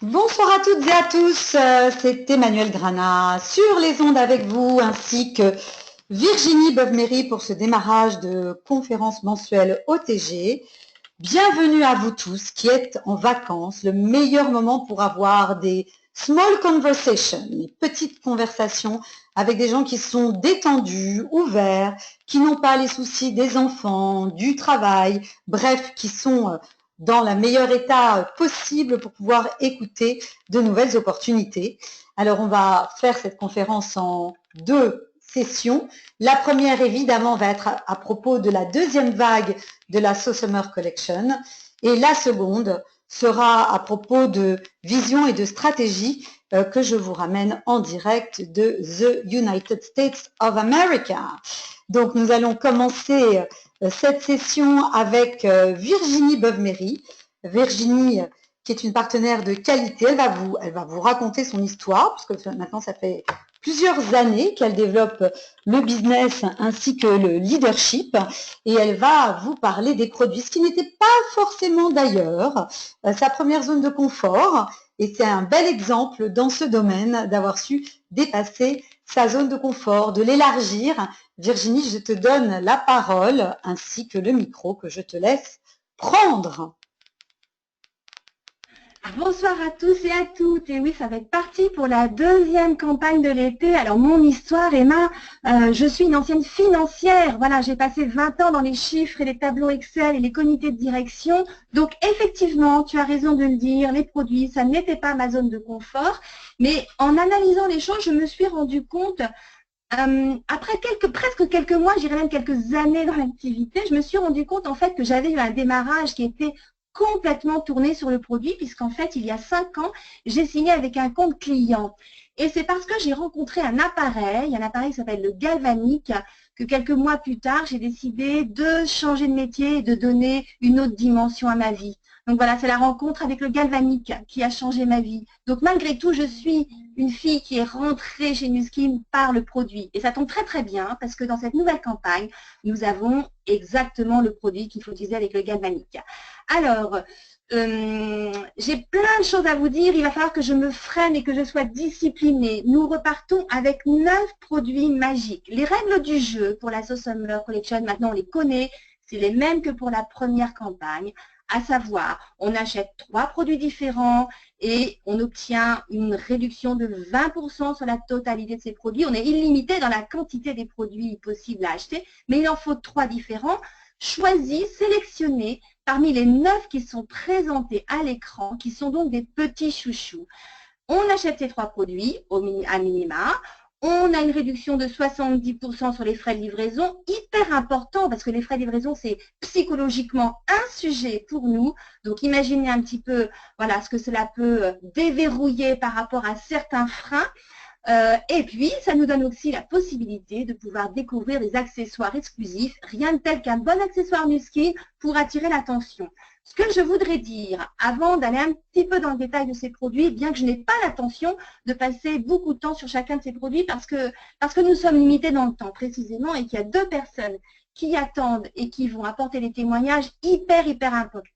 Bonsoir à toutes et à tous, c'est Emmanuel Grana sur les ondes avec vous ainsi que Virginie Beuve-Méry pour ce démarrage de conférence mensuelle OTG. Bienvenue à vous tous qui êtes en vacances, le meilleur moment pour avoir des small conversations, des petites conversations avec des gens qui sont détendus, ouverts, qui n'ont pas les soucis des enfants, du travail, bref, qui sont dans le meilleur état possible pour pouvoir écouter de nouvelles opportunités. Alors, on va faire cette conférence en deux sessions. La première, évidemment, va être à propos de la deuxième vague de la So Summer Collection. Et la seconde sera à propos de vision et de stratégie que je vous ramène en direct de The United States of America. Donc, nous allons commencer cette session avec Virginie Beuve-Méry. Virginie, qui est une partenaire de qualité, elle va vous raconter son histoire, parce que maintenant, ça fait plusieurs années qu'elle développe le business ainsi que le leadership, et elle va vous parler des produits, ce qui n'était pas forcément d'ailleurs sa première zone de confort, et c'est un bel exemple dans ce domaine d'avoir su dépasser sa zone de confort, de l'élargir. Virginie, je te donne la parole ainsi que le micro que je te laisse prendre. Bonsoir à tous et à toutes. Et oui, ça va être parti pour la deuxième campagne de l'été. Alors, mon histoire, Emma, je suis une ancienne financière. Voilà, j'ai passé 20 ans dans les chiffres et les tableaux Excel et les comités de direction. Donc, effectivement, tu as raison de le dire, les produits, ça n'était pas ma zone de confort. Mais en analysant les choses, je me suis rendu compte après presque quelques mois, j'irais même quelques années dans l'activité, je me suis rendu compte en fait que j'avais eu un démarrage qui était complètement tourné sur le produit, puisqu'en fait, il y a 5 ans, j'ai signé avec un compte client. Et c'est parce que j'ai rencontré un appareil qui s'appelle le Galvanic, que quelques mois plus tard, j'ai décidé de changer de métier et de donner une autre dimension à ma vie. Donc voilà, c'est la rencontre avec le Galvanic qui a changé ma vie. Donc malgré tout, je suis une fille qui est rentrée chez Nuskin par le produit. Et ça tombe très très bien parce que dans cette nouvelle campagne, nous avons exactement le produit qu'il faut utiliser avec le Galvanic. Alors, j'ai plein de choses à vous dire. Il va falloir que je me freine et que je sois disciplinée. Nous repartons avec 9 produits magiques. Les règles du jeu pour la So Summer Collection, maintenant on les connaît. C'est les mêmes que pour la première campagne, à savoir, on achète 3 produits différents et on obtient une réduction de 20% sur la totalité de ces produits. On est illimité dans la quantité des produits possibles à acheter, mais il en faut 3 différents. Choisis, sélectionnez parmi les 9 qui sont présentés à l'écran, qui sont donc des petits chouchous. On achète ces 3 produits à minima. On a une réduction de 70% sur les frais de livraison, hyper important parce que les frais de livraison, c'est psychologiquement un sujet pour nous. Donc, imaginez un petit peu voilà, ce que cela peut déverrouiller par rapport à certains freins. Et puis, ça nous donne aussi la possibilité de pouvoir découvrir des accessoires exclusifs, rien de tel qu'un bon accessoire Nuskin pour attirer l'attention. Ce que je voudrais dire, avant d'aller un petit peu dans le détail de ces produits, bien que je n'ai pas l'intention de passer beaucoup de temps sur chacun de ces produits parce que nous sommes limités dans le temps précisément et qu'il y a 2 personnes qui attendent et qui vont apporter des témoignages hyper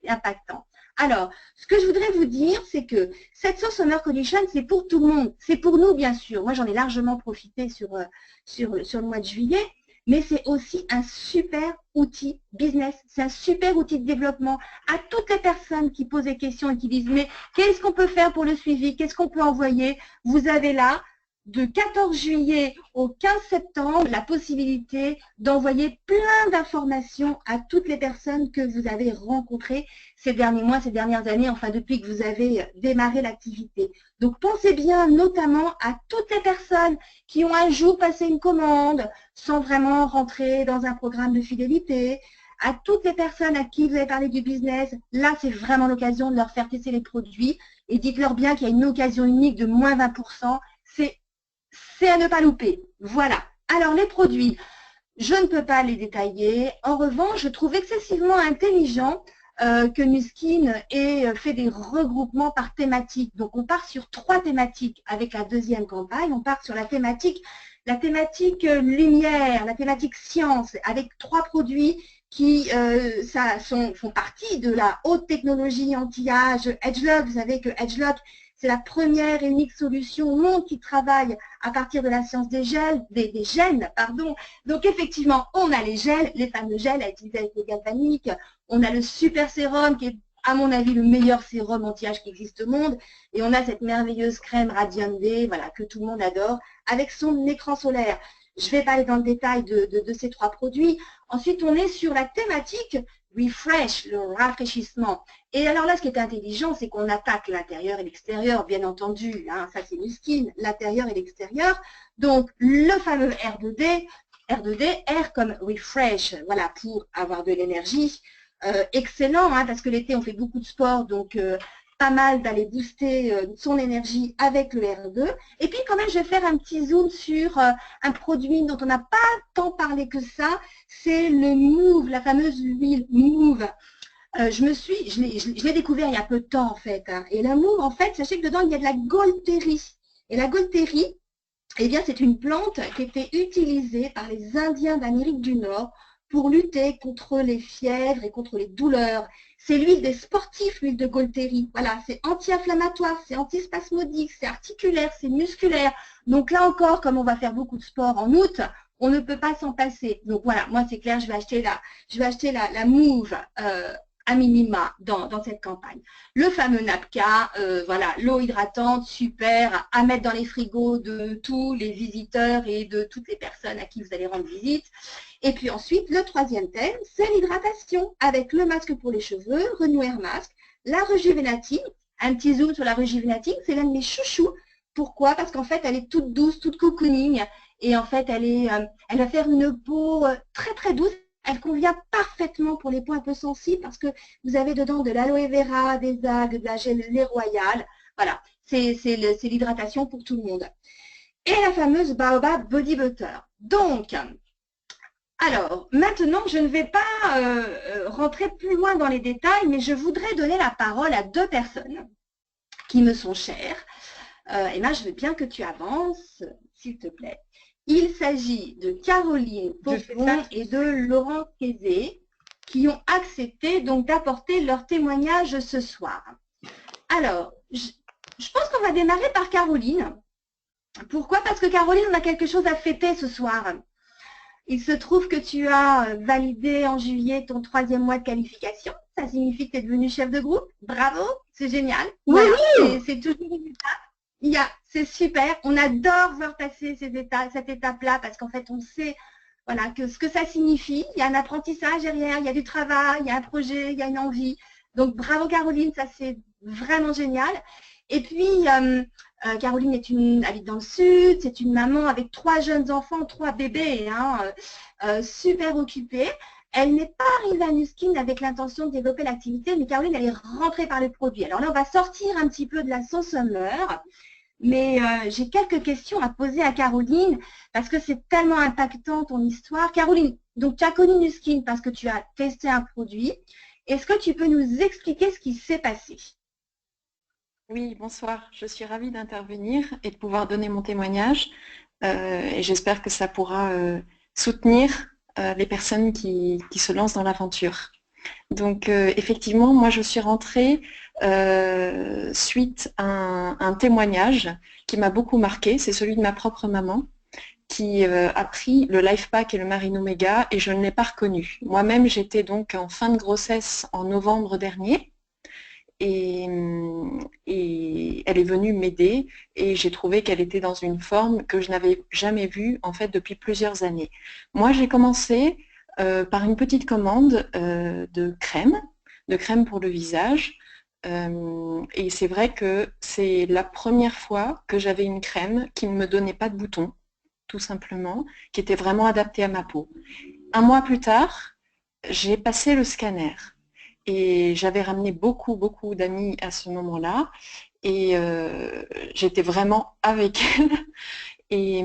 impactants. Alors, ce que je voudrais vous dire, c'est que cette So Summer Collection, c'est pour tout le monde. C'est pour nous, bien sûr. Moi, j'en ai largement profité sur le mois de juillet, mais c'est aussi un super outil business. C'est un super outil de développement. À toutes les personnes qui posent des questions et qui disent, mais qu'est-ce qu'on peut faire pour le suivi? Qu'est-ce qu'on peut envoyer? Vous avez là, de 14 juillet au 15 septembre, la possibilité d'envoyer plein d'informations à toutes les personnes que vous avez rencontrées ces derniers mois, ces dernières années, enfin depuis que vous avez démarré l'activité. Donc pensez bien notamment à toutes les personnes qui ont un jour passé une commande sans vraiment rentrer dans un programme de fidélité, à toutes les personnes à qui vous avez parlé du business. Là, c'est vraiment l'occasion de leur faire tester les produits et dites-leur bien qu'il y a une occasion unique de moins 20%. C'est à ne pas louper. Voilà. Alors, les produits, je ne peux pas les détailler. En revanche, je trouve excessivement intelligent que Nuskin ait fait des regroupements par thématique. Donc, on part sur 3 thématiques avec la deuxième campagne. On part sur la thématique lumière, la thématique science, avec 3 produits qui font partie de la haute technologie anti-âge EdgeLock. Vous savez que EdgeLock, C'est la première et unique solution au monde qui travaille à partir de la science des gènes. Donc effectivement, on a les gels, les fameux gels à utiliser avec le galvanique. On a le super sérum qui est, à mon avis, le meilleur sérum anti-âge qui existe au monde. Et on a cette merveilleuse crème Radiant D, voilà, que tout le monde adore, avec son écran solaire. Je vais pas aller dans le détail de ces 3 produits. Ensuite, on est sur la thématique refresh, le rafraîchissement. Et alors là, ce qui est intelligent, c'est qu'on attaque l'intérieur et l'extérieur, bien entendu. Hein, ça, c'est Nuskin, l'intérieur et l'extérieur. Donc, le fameux R2D, R comme refresh, voilà, pour avoir de l'énergie. Excellent, hein, parce que l'été, on fait beaucoup de sport, donc pas mal d'aller booster son énergie avec le R2. Et puis quand même, je vais faire un petit zoom sur un produit dont on n'a pas tant parlé que ça, c'est le Move, la fameuse huile Move. Je l'ai découvert il y a peu de temps en fait. Hein. Et la Move, en fait, sachez que dedans, il y a de la Gaultérie. Et la Gaultérie, eh bien, c'est une plante qui était utilisée par les Indiens d'Amérique du Nord pour lutter contre les fièvres et contre les douleurs. C'est l'huile des sportifs, l'huile de Gaultérie. Voilà, c'est anti-inflammatoire, c'est antispasmodique, c'est articulaire, c'est musculaire. Donc là encore, comme on va faire beaucoup de sport en août, on ne peut pas s'en passer. Donc voilà, moi c'est clair, je vais acheter la Move à minima dans cette campagne. Le fameux Napka, voilà, l'eau hydratante, super, à mettre dans les frigos de tous les visiteurs et de toutes les personnes à qui vous allez rendre visite. Et puis ensuite, le 3e thème, c'est l'hydratation avec le masque pour les cheveux, Renew Air Mask, la Rejuvenating. Un petit zoom sur la Rejuvenating, c'est l'un de mes chouchous. Pourquoi? Parce qu'en fait, elle est toute douce, toute cocooning. Et en fait, elle va faire une peau très très douce. Elle convient parfaitement pour les peaux un peu sensibles parce que vous avez dedans de l'aloe vera, des algues, de la gelée royale. Voilà, c'est l'hydratation pour tout le monde. Et la fameuse Baobab Body Butter. Donc, alors, maintenant, je ne vais pas rentrer plus loin dans les détails, mais je voudrais donner la parole à 2 personnes qui me sont chères. Emma, je veux bien que tu avances, s'il te plaît. Il s'agit de Caroline Popon et de Laurent Kézé qui ont accepté donc d'apporter leur témoignage ce soir. Alors, je pense qu'on va démarrer par Caroline. Pourquoi? Parce que Caroline, on a quelque chose à fêter ce soir. Il se trouve que tu as validé en juillet ton 3e mois de qualification. Ça signifie que tu es devenue chef de groupe. Bravo, c'est génial. Oui, voilà, c'est toujours une étape. C'est super. On adore voir passer cette étape-là parce qu'en fait, on sait voilà, que ce que ça signifie. Il y a un apprentissage derrière, il y a du travail, il y a un projet, il y a une envie. Donc, bravo Caroline, ça c'est vraiment génial. Et puis, Caroline habite dans le sud, c'est une maman avec 3 jeunes enfants, 3 bébés, hein, super occupée. Elle n'est pas arrivée à Nuskin avec l'intention de développer l'activité, mais Caroline, elle est rentrée par le produit. Alors là, on va sortir un petit peu de la sauce summer, mais j'ai quelques questions à poser à Caroline parce que c'est tellement impactant ton histoire. Caroline, donc tu as connu Nuskin parce que tu as testé un produit. Est-ce que tu peux nous expliquer ce qui s'est passé? Oui, bonsoir. Je suis ravie d'intervenir et de pouvoir donner mon témoignage. Et j'espère que ça pourra soutenir les personnes qui se lancent dans l'aventure. Donc, effectivement, moi, je suis rentrée suite à un témoignage qui m'a beaucoup marqué. C'est celui de ma propre maman qui a pris le Life Pack et le Marine Omega et je ne l'ai pas reconnu. Moi-même, j'étais donc en fin de grossesse en novembre dernier. Et elle est venue m'aider et j'ai trouvé qu'elle était dans une forme que je n'avais jamais vue en fait depuis plusieurs années. Moi j'ai commencé par une petite commande de crème pour le visage et c'est vrai que c'est la première fois que j'avais une crème qui ne me donnait pas de boutons, tout simplement, qui était vraiment adaptée à ma peau. Un mois plus tard, j'ai passé le scanner. Et j'avais ramené beaucoup d'amis à ce moment-là et j'étais vraiment avec elle et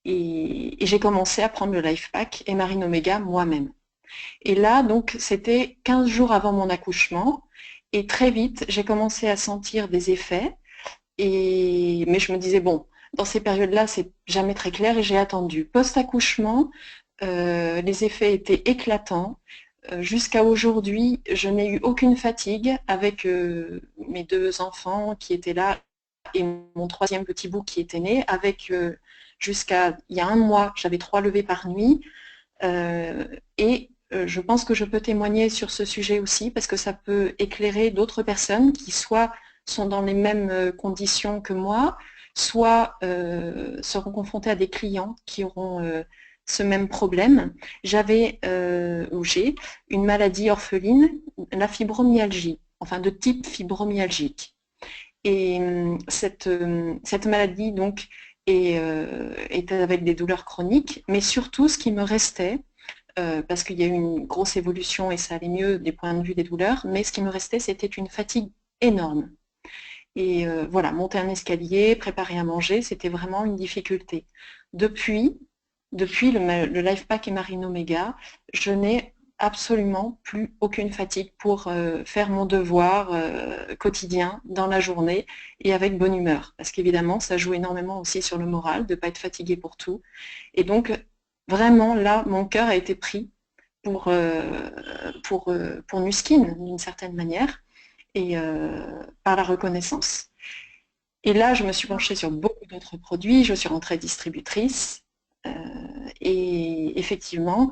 j'ai commencé à prendre le Life Pack et Marine Omega moi-même. Et là, donc, c'était 15 jours avant mon accouchement et très vite, j'ai commencé à sentir des effets mais je me disais, bon, dans ces périodes-là, c'est jamais très clair et j'ai attendu. Post-accouchement, les effets étaient éclatants. jusqu'à aujourd'hui, je n'ai eu aucune fatigue avec mes 2 enfants qui étaient là et mon 3e petit bout qui était né. Jusqu'à il y a un mois, j'avais 3 levées par nuit. Je pense que je peux témoigner sur ce sujet aussi parce que ça peut éclairer d'autres personnes qui soit sont dans les mêmes conditions que moi, soit seront confrontées à des clients qui auront ce même problème. J'ai une maladie orpheline, la fibromyalgie, enfin de type fibromyalgique. Et cette maladie donc est avec des douleurs chroniques, mais surtout ce qui me restait, parce qu'il y a eu une grosse évolution et ça allait mieux des points de vue des douleurs, mais ce qui me restait, c'était une fatigue énorme. Et voilà, monter un escalier, préparer à manger, c'était vraiment une difficulté. Depuis le LifePak et Marine Omega, je n'ai absolument plus aucune fatigue pour faire mon devoir quotidien dans la journée et avec bonne humeur. Parce qu'évidemment, ça joue énormément aussi sur le moral, de ne pas être fatigué pour tout. Et donc, vraiment, là, mon cœur a été pris pour Nuskin, d'une certaine manière, et par la reconnaissance. Et là, je me suis penchée sur beaucoup d'autres produits, je suis rentrée distributrice, et effectivement,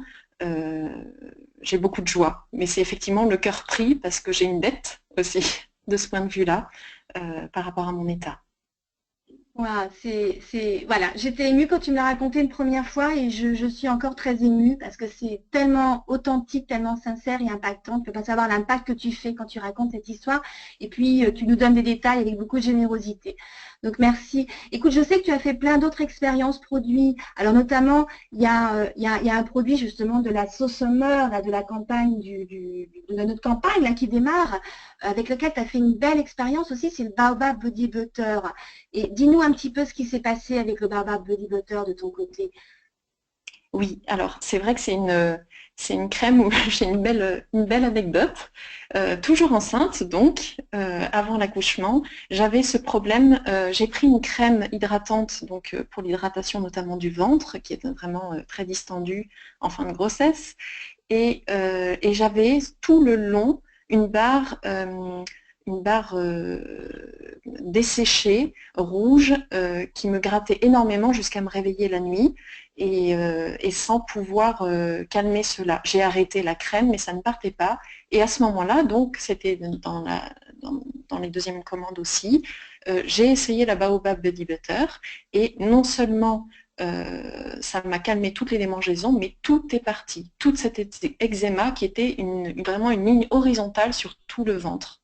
j'ai beaucoup de joie. Mais c'est effectivement le cœur pris parce que j'ai une dette aussi, de ce point de vue-là, par rapport à mon état. Wow, voilà, j'étais émue quand tu me l'as raconté une première fois et je suis encore très émue parce que c'est tellement authentique, tellement sincère et impactant. Tu ne peux pas savoir l'impact que tu fais quand tu racontes cette histoire et puis tu nous donnes des détails avec beaucoup de générosité. Donc merci. Écoute, je sais que tu as fait plein d'autres expériences produits. Alors notamment, il y a un produit justement de la Sauce Summer, là, de la campagne de notre campagne là, qui démarre, avec lequel tu as fait une belle expérience aussi, c'est le Baobab Body Butter. Et dis-nous un petit peu ce qui s'est passé avec le Baobab Body Butter de ton côté. Oui, alors c'est vrai que c'est une crème où j'ai une belle anecdote. Toujours enceinte, donc, avant l'accouchement, j'avais ce problème. J'ai pris une crème hydratante donc, pour l'hydratation notamment du ventre, qui est vraiment très distendue en fin de grossesse. Et j'avais tout le long une barre desséchée, rouge, qui me grattait énormément jusqu'à me réveiller la nuit et sans pouvoir calmer cela. J'ai arrêté la crème, mais ça ne partait pas. Et à ce moment-là, donc c'était dans les deuxièmes commandes aussi, j'ai essayé la Baobab Body Butter et non seulement ça m'a calmé toutes les démangeaisons, mais tout est parti. Tout cet eczéma qui était vraiment une ligne horizontale sur tout le ventre.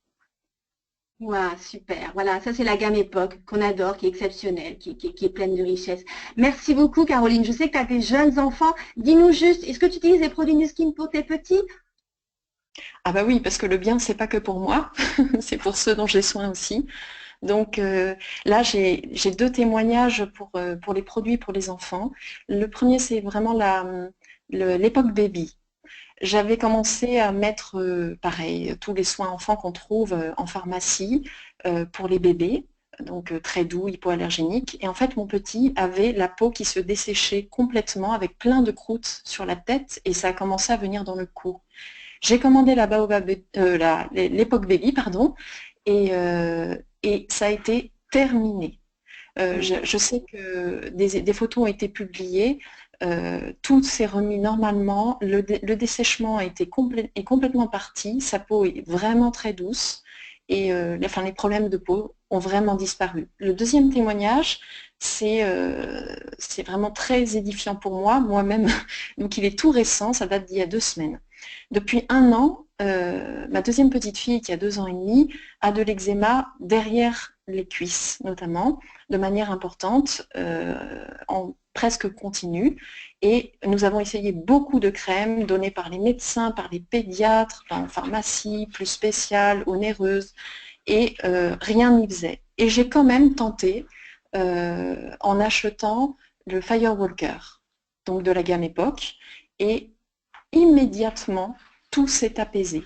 Wow, super. Voilà, ça c'est la gamme Époque qu'on adore, qui est exceptionnelle, qui est pleine de richesse. Merci beaucoup, Caroline. Je sais que tu as des jeunes enfants. Dis-nous juste, est-ce que tu utilises des produits Nuskin pour tes petits? Ah bah oui, parce que le bien, c'est pas que pour moi, c'est pour ceux dont j'ai soin aussi. Donc là, j'ai 2 témoignages pour les produits pour les enfants. Le premier, c'est vraiment l'époque baby. J'avais commencé à mettre, pareil, tous les soins enfants qu'on trouve en pharmacie pour les bébés, donc très doux, hypoallergéniques. Et en fait, mon petit avait la peau qui se desséchait complètement avec plein de croûtes sur la tête et ça a commencé à venir dans le cou. J'ai commandé l'époque baby, pardon, et ça a été terminé. Je sais que des photos ont été publiées, tout s'est remis normalement, le dessèchement est complètement parti, sa peau est vraiment très douce et les problèmes de peau ont vraiment disparu. Le deuxième témoignage, c'est vraiment très édifiant pour moi-même, donc il est tout récent, ça date d'il y a 2 semaines. Depuis 1 an, ma deuxième petite fille, qui a 2 ans et demi, a de l'eczéma derrière les cuisses notamment, de manière importante, en presque continue. Et nous avons essayé beaucoup de crèmes données par les médecins, par les pédiatres, en pharmacie, plus spéciales, onéreuses, et rien n'y faisait. Et j'ai quand même tenté en achetant le Firewalker, donc de la gamme Époque, et immédiatement, tout s'est apaisé.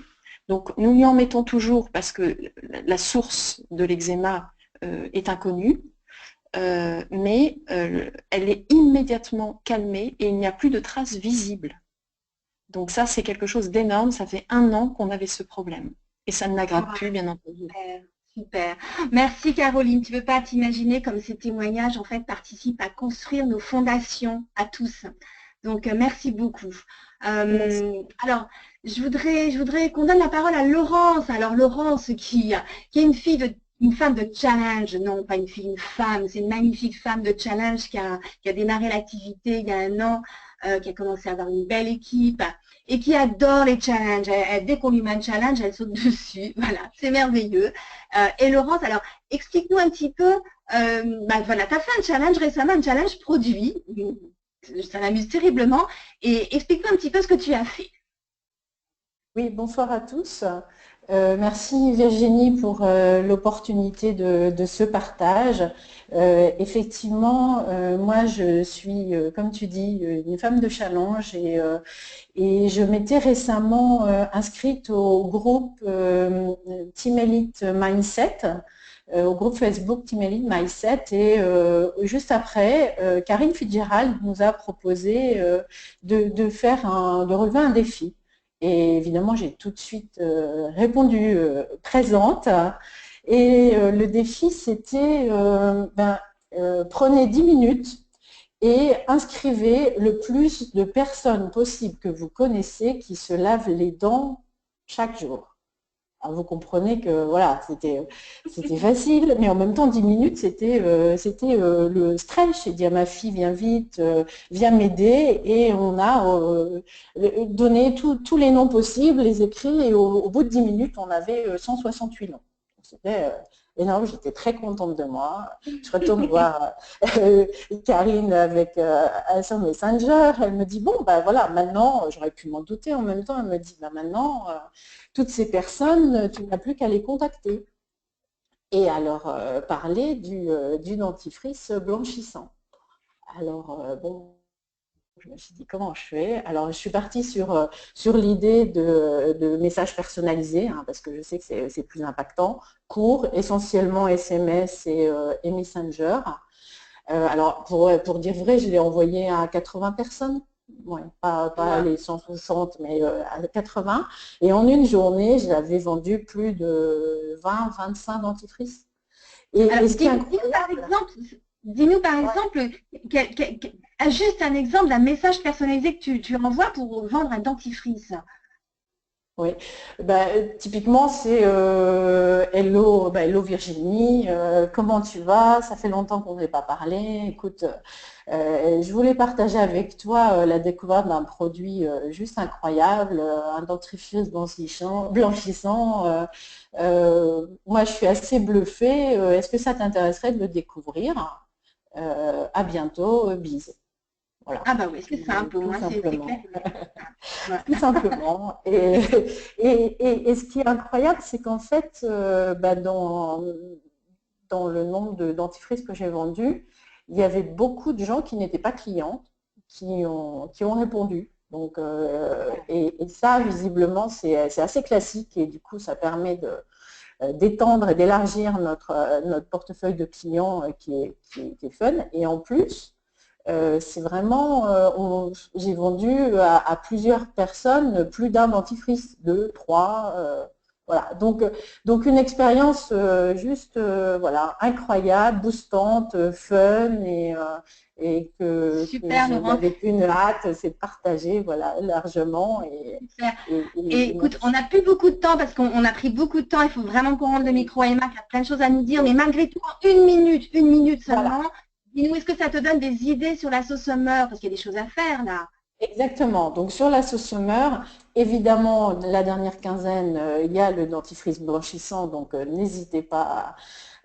Donc, nous y en mettons toujours parce que la source de l'eczéma est inconnue, mais elle est immédiatement calmée et il n'y a plus de traces visibles. Donc ça, c'est quelque chose d'énorme. Ça fait 1 an qu'on avait ce problème. Et ça ne n'aggrave plus, bien entendu. Super, super. Merci Caroline. Tu ne peux pas t'imaginer comme ces témoignages en fait participent à construire nos fondations à tous. Donc merci beaucoup. Alors, je voudrais qu'on donne la parole à Laurence. Alors Laurence qui est une femme de challenge, non pas une fille, une femme, c'est une magnifique femme de challenge qui a démarré l'activité il y a 1 an, qui a commencé à avoir une belle équipe et qui adore les challenges. Dès qu'on lui met un challenge, elle saute dessus. Voilà, c'est merveilleux. Et Laurence, alors explique-nous un petit peu, voilà, tu as fait un challenge récemment, un challenge produit. Ça m'amuse terriblement. Et explique-nous un petit peu ce que tu as fait. Oui, bonsoir à tous. Merci Virginie pour l'opportunité de ce partage. Effectivement, moi je suis, comme tu dis, une femme de challenge et je m'étais récemment inscrite au groupe Team Elite Mindset, au groupe Facebook Team Elite Mindset et juste après, Karine Fitzgerald nous a proposé de relever un défi. Et évidemment, j'ai tout de suite répondu présente. Et le défi, c'était prenez 10 minutes et inscrivez le plus de personnes possible que vous connaissez qui se lavent les dents chaque jour. Alors vous comprenez que voilà, c'était facile, mais en même temps 10 minutes c'était le stress. J'ai dit à ma fille viens vite, viens m'aider et on a donné tous les noms possibles, les écrits et au bout de 10 minutes on avait 168 noms. C'était énorme, j'étais très contente de moi. Je retourne voir Karine avec son Messenger, elle me dit bon ben voilà, maintenant, j'aurais pu m'en douter en même temps, elle me dit ben maintenant, toutes ces personnes, tu n'as plus qu'à les contacter. Et alors parler du dentifrice blanchissant. Alors bon, je me suis dit comment je fais. Alors je suis partie sur l'idée de messages personnalisés, hein, parce que je sais que c'est plus impactant, court, essentiellement SMS et Messenger. Alors pour dire vrai, je l'ai envoyé à 80 personnes. Ouais, pas les 160, mais à 80. Et en une journée, j'avais vendu plus de 20-25 dentifrices. Alors, dis-nous par exemple, juste un exemple d'un message personnalisé que tu envoies pour vendre un dentifrice. Oui, typiquement c'est hello, hello Virginie, comment tu vas? Ça fait longtemps qu'on n'ait pas parlé. Écoute, je voulais partager avec toi la découverte d'un produit juste incroyable, un dentifrice blanchissant. Moi, je suis assez bluffée. Est-ce que ça t'intéresserait de le découvrir? À bientôt, bise. Voilà. Ah bah oui, c'est simple, Tout c'est clair. Tout simplement. Et ce qui est incroyable, c'est qu'en fait, dans le nombre de dentifrices que j'ai vendus, il y avait beaucoup de gens qui n'étaient pas clients, qui ont répondu. Donc, et ça, visiblement, c'est assez classique et du coup, ça permet d'étendre et d'élargir notre portefeuille de clients qui est fun. Et en plus, c'est vraiment, j'ai vendu à plusieurs personnes plus d'un dentifrice, 2, 3, voilà. Donc une expérience juste voilà, incroyable, boostante, fun et que j'avais une hâte, c'est de partager voilà, largement. Et écoute, on n'a plus beaucoup de temps parce qu'on a pris beaucoup de temps, il faut vraiment qu'on rende le micro à Emma qui a plein de choses à nous dire, mais malgré tout, une minute seulement. Voilà. Dis-nous, est-ce que ça te donne des idées sur la sauce Summer? Parce qu'il y a des choses à faire là. Exactement. Donc sur la sauce Summer, évidemment, la dernière quinzaine, il y a le dentifrice blanchissant, donc n'hésitez pas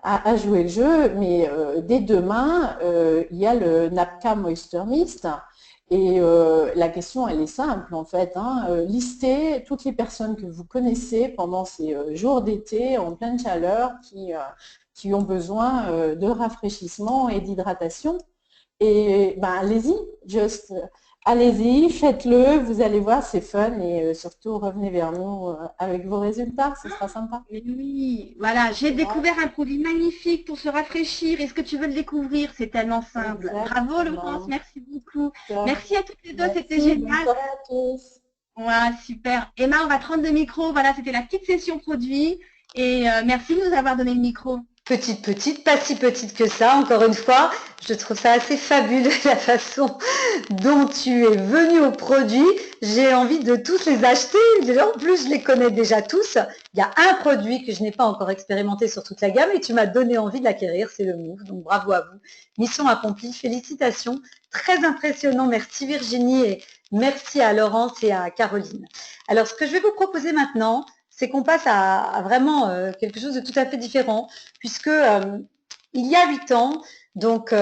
à jouer le jeu. Mais dès demain, il y a le Napka Moisture Mist. Et la question, elle est simple en fait. Listez toutes les personnes que vous connaissez pendant ces jours d'été en pleine chaleur qui ont besoin de rafraîchissement et d'hydratation. Et allez-y, allez-y, faites-le, vous allez voir, c'est fun et surtout revenez vers nous avec vos résultats, ce sera sympa. Mais oui, voilà, j'ai découvert un produit magnifique pour se rafraîchir. Est-ce que tu veux le découvrir? C'est tellement simple. Exactement. Bravo Laurence, merci beaucoup. Merci à toutes les deux, c'était génial. Bonsoir à tous. Ouais, super. Emma, on va te rendre le micro. Voilà, c'était la petite session produit. Et merci de nous avoir donné le micro. Petite, pas si petite que ça, encore une fois. Je trouve ça assez fabuleux la façon dont tu es venu au produit. J'ai envie de tous les acheter. En plus, je les connais déjà tous. Il y a un produit que je n'ai pas encore expérimenté sur toute la gamme et tu m'as donné envie de l'acquérir, c'est le Move. Donc bravo à vous. Mission accomplie, félicitations. Très impressionnant. Merci Virginie et merci à Laurence et à Caroline. Alors, ce que je vais vous proposer maintenant, c'est qu'on passe à vraiment quelque chose de tout à fait différent, puisque il y a 8 ans, donc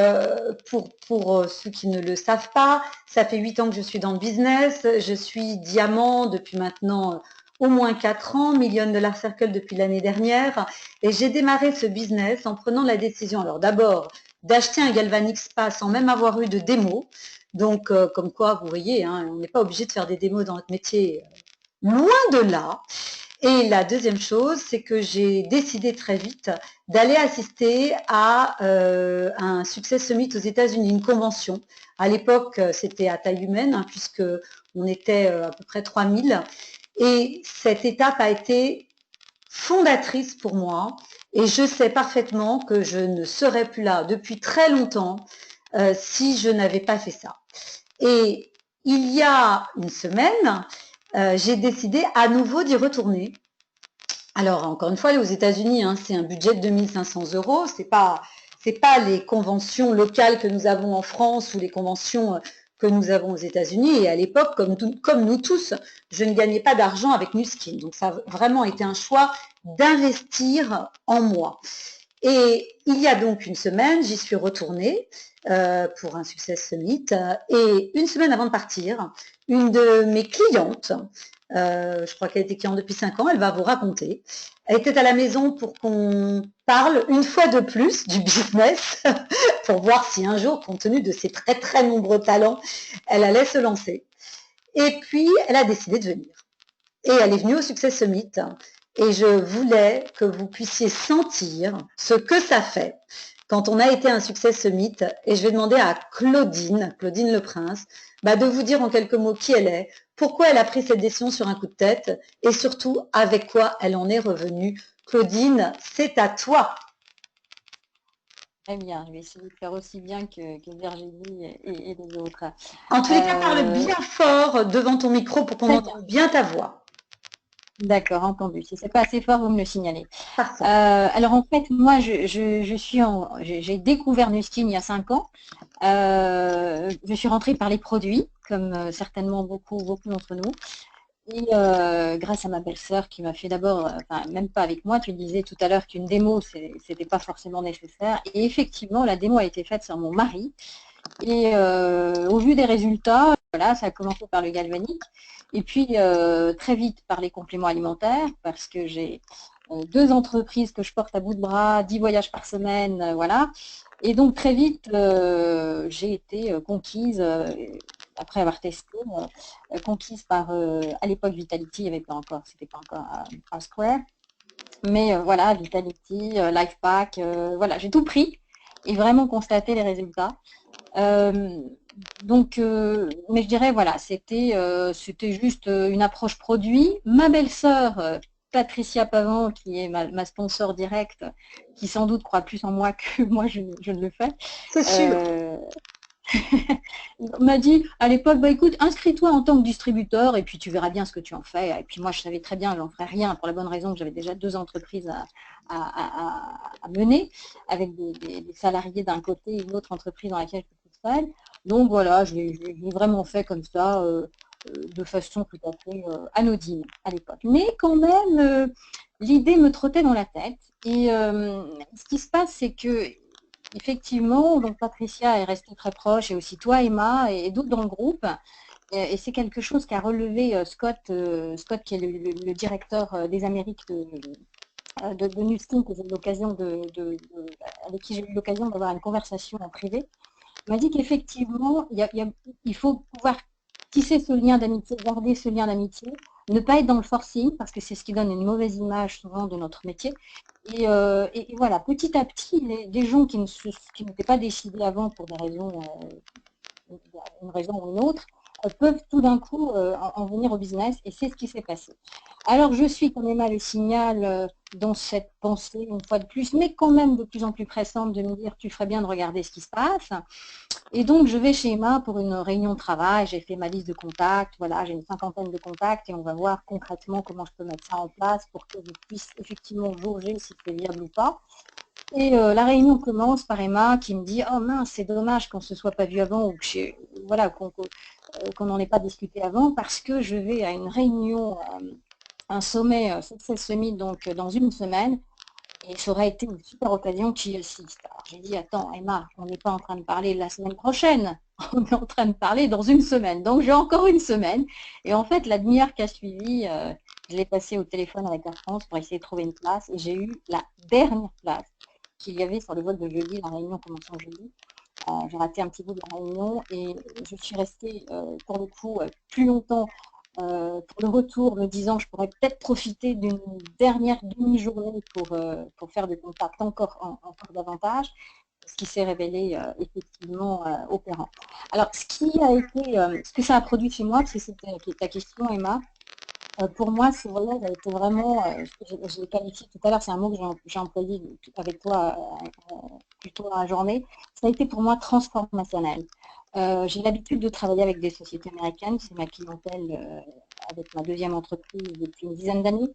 pour ceux qui ne le savent pas, ça fait 8 ans que je suis dans le business, je suis diamant depuis maintenant au moins 4 ans, $1 Circle depuis l'année dernière, et j'ai démarré ce business en prenant la décision, alors d'abord, d'acheter un Galvanic Spa sans même avoir eu de démo, donc comme quoi, vous voyez, hein, on n'est pas obligé de faire des démos dans notre métier, loin de là. Et la deuxième chose, c'est que j'ai décidé très vite d'aller assister à un Success Summit aux États-Unis, une convention. À l'époque, c'était à taille humaine, hein, puisque on était à peu près 3000. Et cette étape a été fondatrice pour moi. Et je sais parfaitement que je ne serais plus là depuis très longtemps si je n'avais pas fait ça. Et il y a une semaine, j'ai décidé à nouveau d'y retourner. Alors, encore une fois, aller aux États-Unis, hein, c'est un budget de 2500 €. C'est pas les conventions locales que nous avons en France ou les conventions que nous avons aux États-Unis. Et à l'époque, comme nous tous, je ne gagnais pas d'argent avec Nuskin. Donc, ça a vraiment été un choix d'investir en moi. Et il y a donc une semaine, j'y suis retournée pour un Success Summit. Et une semaine avant de partir, une de mes clientes, je crois qu'elle était cliente depuis 5 ans, elle va vous raconter. Elle était à la maison pour qu'on parle une fois de plus du business, pour voir si un jour, compte tenu de ses très très nombreux talents, elle allait se lancer. Et puis, elle a décidé de venir. Et elle est venue au Success Summit. Et je voulais que vous puissiez sentir ce que ça fait quand on a été à un Success Summit. Et je vais demander à Claudine Le Prince, de vous dire en quelques mots qui elle est, pourquoi elle a pris cette décision sur un coup de tête et surtout avec quoi elle en est revenue. Claudine, c'est à toi. Très bien, je vais essayer de faire aussi bien que Virginie et les autres. En tous les cas, parle bien fort devant ton micro pour qu'on entende bien ta voix. D'accord, entendu. Si c'est pas assez fort, vous me le signalez. Alors en fait, moi, j'ai découvert Nuskin il y a 5 ans. Je suis rentrée par les produits, comme certainement beaucoup d'entre nous. Et grâce à ma belle-sœur qui m'a fait d'abord, même pas avec moi, tu disais tout à l'heure qu'une démo, c'était pas forcément nécessaire. Et effectivement, la démo a été faite sur mon mari. Et au vu des résultats, voilà, ça a commencé par le galvanique. Et puis très vite par les compléments alimentaires, parce que j'ai 2 entreprises que je porte à bout de bras, 10 voyages par semaine, voilà. Et donc très vite, j'ai été conquise, après avoir testé, conquise par, à l'époque Vitality, c'était pas encore un Square. Mais voilà, Vitality, Lifepack, voilà, j'ai tout pris et vraiment constaté les résultats. Donc, mais je dirais, voilà, c'était juste une approche produit. Ma belle-sœur, Patricia Pavant, qui est ma sponsor directe, qui sans doute croit plus en moi que moi, je ne le fais. C'est sûr. M'a dit à l'époque, écoute, inscris-toi en tant que distributeur et puis tu verras bien ce que tu en fais. Et puis moi, je savais très bien, j'en ferais rien pour la bonne raison que j'avais déjà 2 entreprises à mener, avec des salariés d'un côté et une autre entreprise dans laquelle je suis toute seule. Donc voilà, je l'ai vraiment fait comme ça, de façon tout à fait anodine à l'époque. Mais quand même, l'idée me trottait dans la tête. Et ce qui se passe, c'est que effectivement, donc Patricia est restée très proche, et aussi toi, Emma, et d'autres dans le groupe. Et c'est quelque chose qu'a relevé Scott, qui est le directeur des Amériques de Nuskin, avec qui j'ai eu l'occasion d'avoir une conversation en privé. Il m'a dit qu'effectivement, il faut pouvoir tisser ce lien d'amitié, garder ce lien d'amitié, ne pas être dans le forcing, parce que c'est ce qui donne une mauvaise image souvent de notre métier. Et voilà, petit à petit, des gens qui n'étaient pas décidés avant pour des raisons, une raison ou une autre, peuvent tout d'un coup en venir au business, et c'est ce qui s'est passé. Alors je suis, comme Emma le signale, dans cette pensée, une fois de plus, mais quand même de plus en plus pressante, de me dire tu ferais bien de regarder ce qui se passe. Et donc je vais chez Emma pour une réunion de travail, j'ai fait ma liste de contacts, voilà, j'ai une 50aine de contacts et on va voir concrètement comment je peux mettre ça en place pour que je puisse effectivement jauger si c'est viable ou pas. Et la réunion commence par Emma qui me dit « Oh mince, c'est dommage qu'on ne se soit pas vu avant ou que voilà, qu'on n'en ait pas discuté avant parce que je vais à une réunion, un sommet Success Summit donc dans une semaine et ça aurait été une super occasion que j'y assiste. » Alors j'ai dit « Attends Emma, on n'est pas en train de parler la semaine prochaine, on est en train de parler dans une semaine. » Donc j'ai encore une semaine et en fait la demi-heure qui a suivi, je l'ai passée au téléphone avec Air France pour essayer de trouver une place et j'ai eu la dernière place qu'il y avait sur le vol de jeudi, la réunion commençant jeudi. J'ai raté un petit bout de la réunion et je suis restée pour le coup plus longtemps pour le retour, me disant je pourrais peut-être profiter d'une dernière demi-journée pour faire des contacts encore davantage, ce qui s'est révélé effectivement opérant. Alors, ce que ça a produit chez moi, parce que c'était ta question, Emma, pour moi, ce voyage a été vraiment, je l'ai qualifié tout à l'heure, c'est un mot que j'ai employé avec toi plutôt dans la journée, ça a été pour moi transformationnel. J'ai l'habitude de travailler avec des sociétés américaines, c'est ma clientèle avec ma deuxième entreprise depuis une dizaine d'années.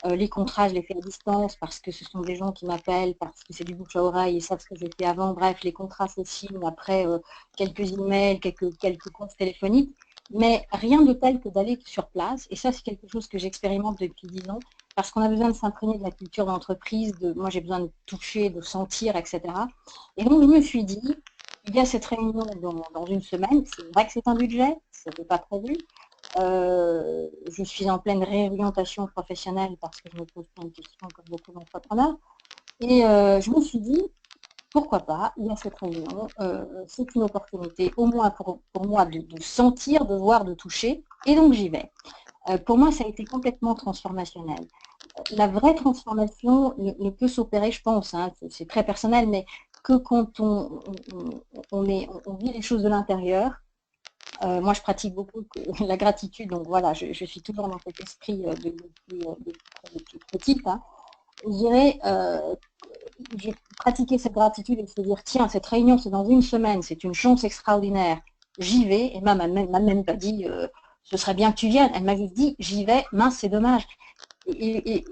Les contrats, je les fais à distance parce que ce sont des gens qui m'appellent, parce que c'est du bouche à oreille, ils savent ce que j'ai fait avant. Bref, les contrats se signent après quelques emails, quelques comptes téléphoniques. Mais rien de tel que d'aller sur place. Et ça, c'est quelque chose que j'expérimente depuis 10 ans, parce qu'on a besoin de s'imprégner de la culture d'entreprise. Moi, j'ai besoin de toucher, de sentir, etc. Et donc, je me suis dit, il y a cette réunion dans une semaine. C'est vrai que c'est un budget, ce n'était pas prévu. Je suis en pleine réorientation professionnelle parce que je me pose plein de questions comme beaucoup d'entrepreneurs. Et je me suis dit, pourquoi pas, il y a cette réunion, c'est une opportunité, au moins pour moi, de sentir, de voir, de toucher, et donc j'y vais. Pour moi, ça a été complètement transformationnel. La vraie transformation ne peut s'opérer, je pense, hein, c'est très personnel, mais que quand on vit les choses de l'intérieur. Moi, je pratique beaucoup la gratitude, donc voilà, je suis toujours dans cet esprit depuis petite. Hein. Je dirais, j'ai pratiqué cette gratitude et se dire, tiens, cette réunion, c'est dans une semaine, c'est une chance extraordinaire, j'y vais. Et m'a même pas dit, ce serait bien que tu viennes. Elle m'a juste dit, j'y vais, mince, c'est dommage. Et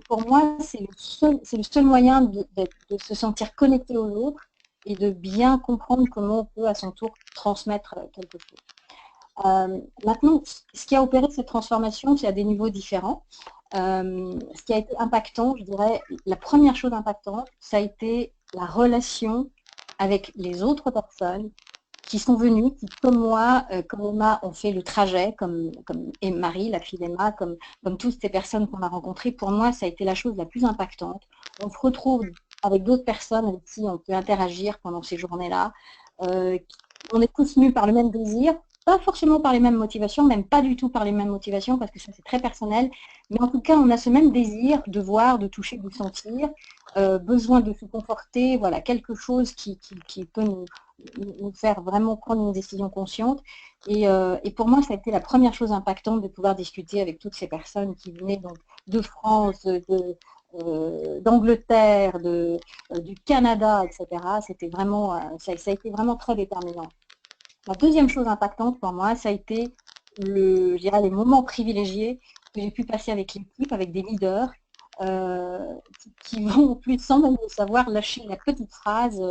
pour moi, c'est le seul moyen de se sentir connecté aux autres et de bien comprendre comment on peut à son tour transmettre quelque chose. Maintenant, ce qui a opéré cette transformation, c'est à des niveaux différents. Ce qui a été impactant, je dirais, la première chose impactante, ça a été la relation avec les autres personnes qui sont venues, qui, comme moi, comme Emma, ont fait le trajet, comme Marie, la fille d'Emma, comme toutes ces personnes qu'on a rencontrées. Pour moi, ça a été la chose la plus impactante. On se retrouve avec d'autres personnes avec qui on peut interagir pendant ces journées-là. On est tous mus par le même désir, pas forcément par les mêmes motivations, même pas du tout par les mêmes motivations, parce que ça c'est très personnel, mais en tout cas on a ce même désir de voir, de toucher, de sentir, besoin de se conforter, voilà, quelque chose qui peut nous faire vraiment prendre une décision consciente. Et pour moi, ça a été la première chose impactante de pouvoir discuter avec toutes ces personnes qui venaient donc de France, d'Angleterre, du Canada, etc. C'était vraiment, ça a été vraiment très déterminant. La deuxième chose impactante pour moi, ça a été je dirais, les moments privilégiés que j'ai pu passer avec l'équipe, avec des leaders qui vont, plus sans même le savoir, lâcher la petite phrase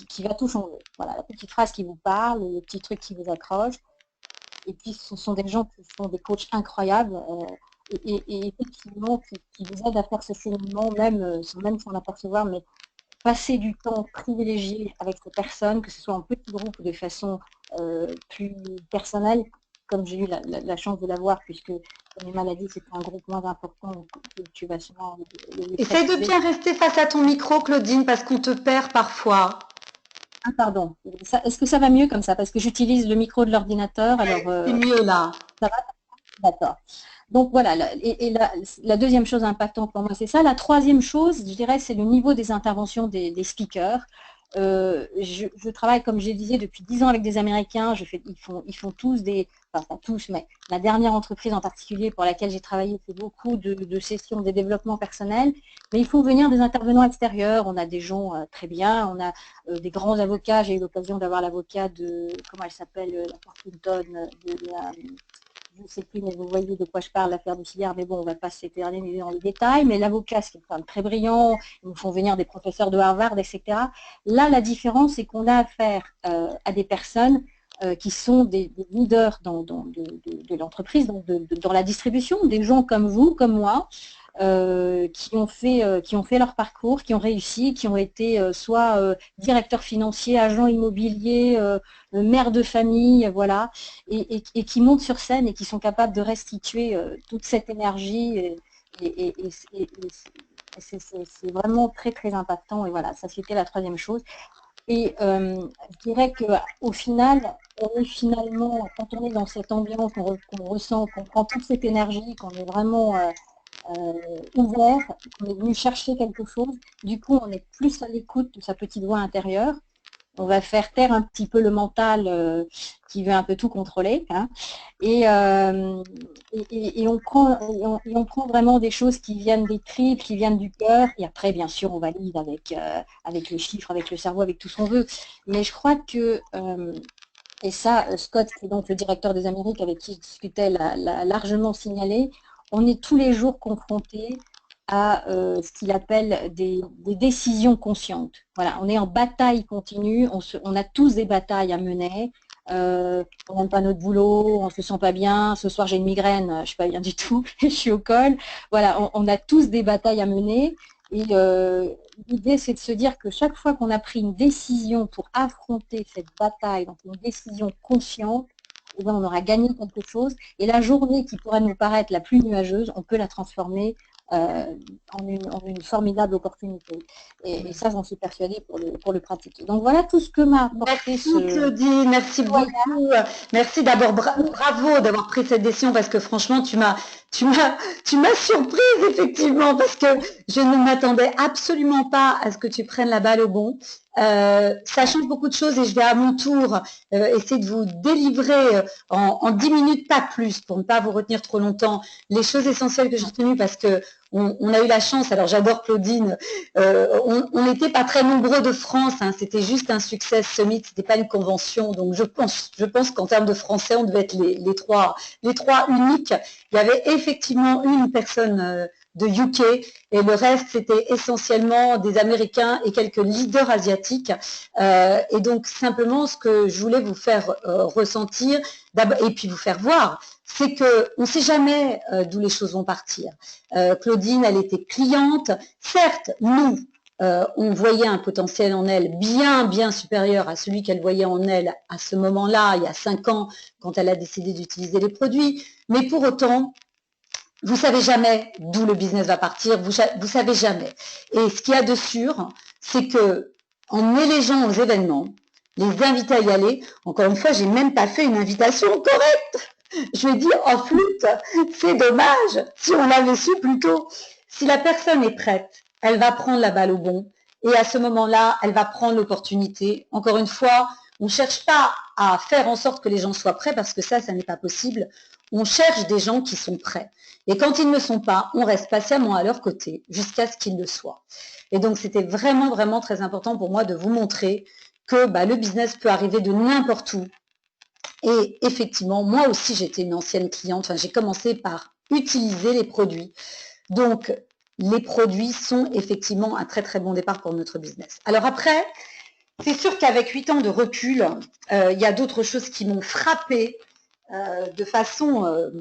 qui va tout changer. Voilà, la petite phrase qui vous parle, le petit truc qui vous accroche. Et puis, ce sont des gens qui sont des coachs incroyables et effectivement qui vous aident à faire ce cheminement, même sans s'en apercevoir, mais passer du temps privilégié avec ces personnes, que ce soit en petit groupe ou de façon plus personnelle, comme j'ai eu la chance de l'avoir, puisque les maladies, c'est un groupe moins important, tu vas sûrement... Essaye de bien rester face à ton micro, Claudine, parce qu'on te perd parfois. Ah, pardon. Est-ce que ça va mieux comme ça? Parce que j'utilise le micro de l'ordinateur. C'est mieux là. Ça va? D'accord. Donc voilà, la deuxième chose impactante pour moi, c'est ça. La troisième chose, je dirais, c'est le niveau des interventions des speakers. Je travaille, comme je le disais, depuis 10 ans avec des Américains. Ils font tous des, enfin pas tous, mais la dernière entreprise en particulier pour laquelle j'ai travaillé fait beaucoup de sessions de développement personnel. Mais il faut venir des intervenants extérieurs. On a des gens très bien, on a des grands avocats. J'ai eu l'occasion d'avoir l'avocat de, comment elle s'appelle, la Partington, je ne sais plus, mais vous voyez de quoi je parle, l'affaire du cigare, mais bon, on ne va pas s'éterniser dans les détails, mais l'avocat, c'est quand même très brillant, ils nous font venir des professeurs de Harvard, etc. Là, la différence, c'est qu'on a affaire à des personnes qui sont des leaders de l'entreprise, dans la distribution, des gens comme vous, comme moi, qui ont fait leur parcours, qui ont réussi, qui ont été soit directeurs financiers, agents immobiliers, mères de famille, voilà, et qui montent sur scène et qui sont capables de restituer toute cette énergie. C'est vraiment très très impactant. Et voilà, ça c'était la troisième chose. Et je dirais qu'au final, on est finalement, quand on est dans cette ambiance, qu'on ressent, qu'on prend toute cette énergie, qu'on est vraiment ouvert, qu'on est venu chercher quelque chose, du coup on est plus à l'écoute de sa petite voix intérieure. On va faire taire un petit peu le mental qui veut un peu tout contrôler, hein, et on prend vraiment des choses qui viennent des tripes, qui viennent du cœur, et après bien sûr on valide avec les chiffres, avec le cerveau, avec tout ce qu'on veut. Mais je crois que, et ça Scott, qui est donc le directeur des Amériques avec qui je discutais, l'a largement signalé, on est tous les jours confrontés à ce qu'il appelle des décisions conscientes. Voilà, on est en bataille continue, on a tous des batailles à mener, on n'aime pas notre boulot, on ne se sent pas bien, ce soir j'ai une migraine, je ne suis pas bien du tout, je suis au col. Voilà, on a tous des batailles à mener, et l'idée c'est de se dire que chaque fois qu'on a pris une décision pour affronter cette bataille, donc une décision consciente, eh bien, on aura gagné quelque chose, et la journée qui pourrait nous paraître la plus nuageuse, on peut la transformer en une formidable opportunité. Et ça, j'en suis persuadée pour le pratiquer. Donc voilà tout ce que m'a apporté merci Claudine, merci beaucoup. Merci d'abord, bravo d'avoir pris cette décision, parce que franchement, tu m'as surprise effectivement, parce que je ne m'attendais absolument pas à ce que tu prennes la balle au bon. Ça change beaucoup de choses, et je vais à mon tour essayer de vous délivrer en 10 minutes, pas plus, pour ne pas vous retenir trop longtemps, les choses essentielles que j'ai retenues, parce que on a eu la chance, alors j'adore Claudine, on n'était pas très nombreux de France, hein, c'était juste un success summit, c'était pas une convention, donc je pense qu'en termes de français, on devait être les trois uniques. Il y avait effectivement une personne de UK, et le reste c'était essentiellement des Américains et quelques leaders asiatiques, et donc simplement ce que je voulais vous faire ressentir et puis vous faire voir, c'est qu'on ne sait jamais d'où les choses vont partir. Claudine, elle était cliente, certes nous on voyait un potentiel en elle bien supérieur à celui qu'elle voyait en elle à ce moment-là, il y a 5 ans, quand elle a décidé d'utiliser les produits, mais pour autant, vous ne savez jamais d'où le business va partir, vous ne savez jamais. Et ce qu'il y a de sûr, c'est que en élégeant aux événements, les inviter à y aller, encore une fois, je n'ai même pas fait une invitation correcte. Je vais dire en flûte, c'est dommage, si on l'avait su plus tôt. Si la personne est prête, elle va prendre la balle au bon, et à ce moment-là, elle va prendre l'opportunité. Encore une fois, on ne cherche pas à faire en sorte que les gens soient prêts, parce que ça n'est pas possible. On cherche des gens qui sont prêts. Et quand ils ne sont pas, on reste patiemment à leur côté jusqu'à ce qu'ils le soient. Et donc, c'était vraiment très important pour moi de vous montrer que le business peut arriver de n'importe où. Et effectivement, moi aussi, j'étais une ancienne cliente. Enfin, j'ai commencé par utiliser les produits. Donc, les produits sont effectivement un très bon départ pour notre business. Alors après, c'est sûr qu'avec 8 ans de recul, il y a d'autres choses qui m'ont frappée de façon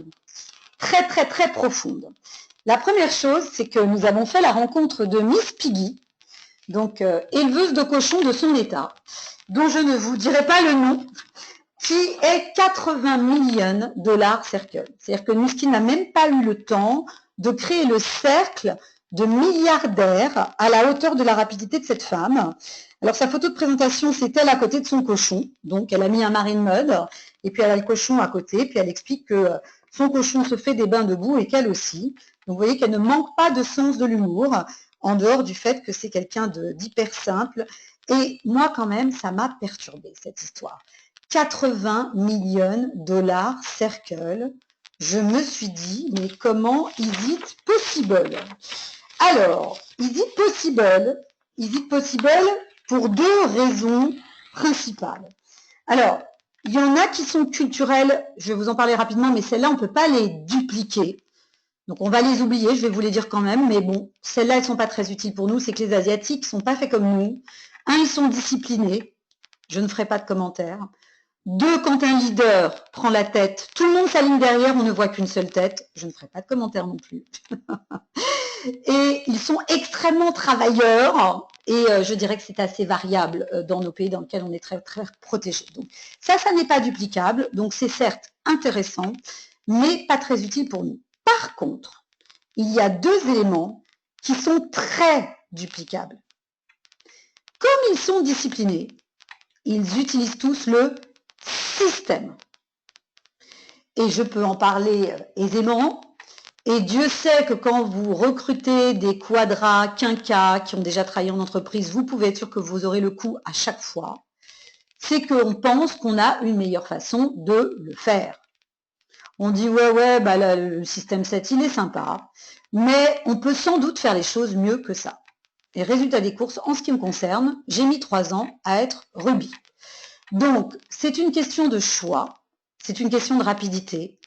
très profonde. La première chose, c'est que nous avons fait la rencontre de Miss Piggy, donc éleveuse de cochons de son état, dont je ne vous dirai pas le nom, qui est 80 millions $ circle. C'est-à-dire que Miskin n'a même pas eu le temps de créer le cercle de milliardaires à la hauteur de la rapidité de cette femme. Alors sa photo de présentation, c'est elle à côté de son cochon, donc elle a mis un marine mode, et puis elle a le cochon à côté, puis elle explique que son cochon se fait des bains de boue et qu'elle aussi. Donc vous voyez qu'elle ne manque pas de sens de l'humour. en dehors du fait que c'est quelqu'un d'hyper simple. Et moi, quand même, ça m'a perturbé cette histoire. 80 millions dollars circle. Je me suis dit, mais comment is it possible? Alors, is it possible pour deux raisons principales. Alors, il y en a qui sont culturelles, je vais vous en parler rapidement, mais celles-là, on ne peut pas les dupliquer. Donc, on va les oublier, je vais vous les dire quand même, mais bon, celles-là, elles ne sont pas très utiles pour nous. C'est que les Asiatiques ne sont pas faits comme nous. Un, ils sont disciplinés. Je ne ferai pas de commentaires. Deux, quand un leader prend la tête, tout le monde s'aligne derrière, on ne voit qu'une seule tête. Je ne ferai pas de commentaires non plus. Et ils sont extrêmement travailleurs et je dirais que c'est assez variable dans nos pays dans lesquels on est très, très protégé. Donc ça n'est pas duplicable, donc c'est certes intéressant, mais pas très utile pour nous. Par contre, il y a deux éléments qui sont très duplicables. Comme ils sont disciplinés, ils utilisent tous le système. Et je peux en parler aisément. Et Dieu sait que quand vous recrutez des quadras, quinquas qui ont déjà travaillé en entreprise, vous pouvez être sûr que vous aurez le coup à chaque fois. C'est qu'on pense qu'on a une meilleure façon de le faire. On dit ouais, bah là, le système 7, il est sympa, mais on peut sans doute faire les choses mieux que ça. Et résultat des courses, en ce qui me concerne, j'ai mis 3 ans à être Ruby. Donc, c'est une question de choix, c'est une question de rapidité.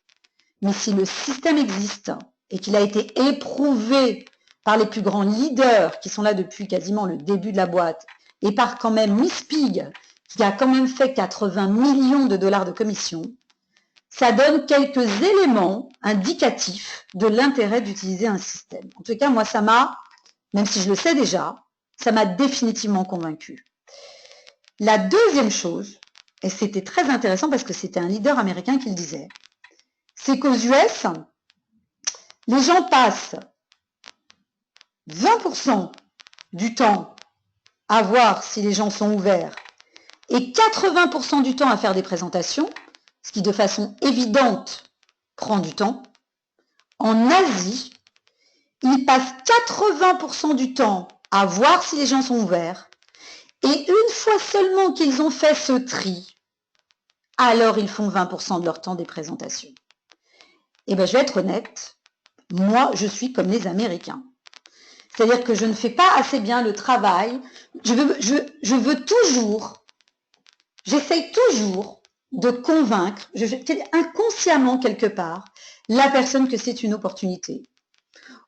Mais si le système existe et qu'il a été éprouvé par les plus grands leaders qui sont là depuis quasiment le début de la boîte et par quand même Miss Pig qui a quand même fait 80 millions de dollars de commission, ça donne quelques éléments indicatifs de l'intérêt d'utiliser un système. En tout cas, moi, ça m'a, même si je le sais déjà, ça m'a définitivement convaincu. La deuxième chose, et c'était très intéressant parce que c'était un leader américain qui le disait, c'est qu'aux US, les gens passent 20% du temps à voir si les gens sont ouverts et 80% du temps à faire des présentations, ce qui de façon évidente prend du temps. En Asie, ils passent 80% du temps à voir si les gens sont ouverts et une fois seulement qu'ils ont fait ce tri, alors ils font 20% de leur temps des présentations. Eh bien, je vais être honnête, moi, je suis comme les Américains. C'est-à-dire que je ne fais pas assez bien le travail. Je veux toujours, j'essaye toujours de convaincre, inconsciemment quelque part, la personne que c'est une opportunité.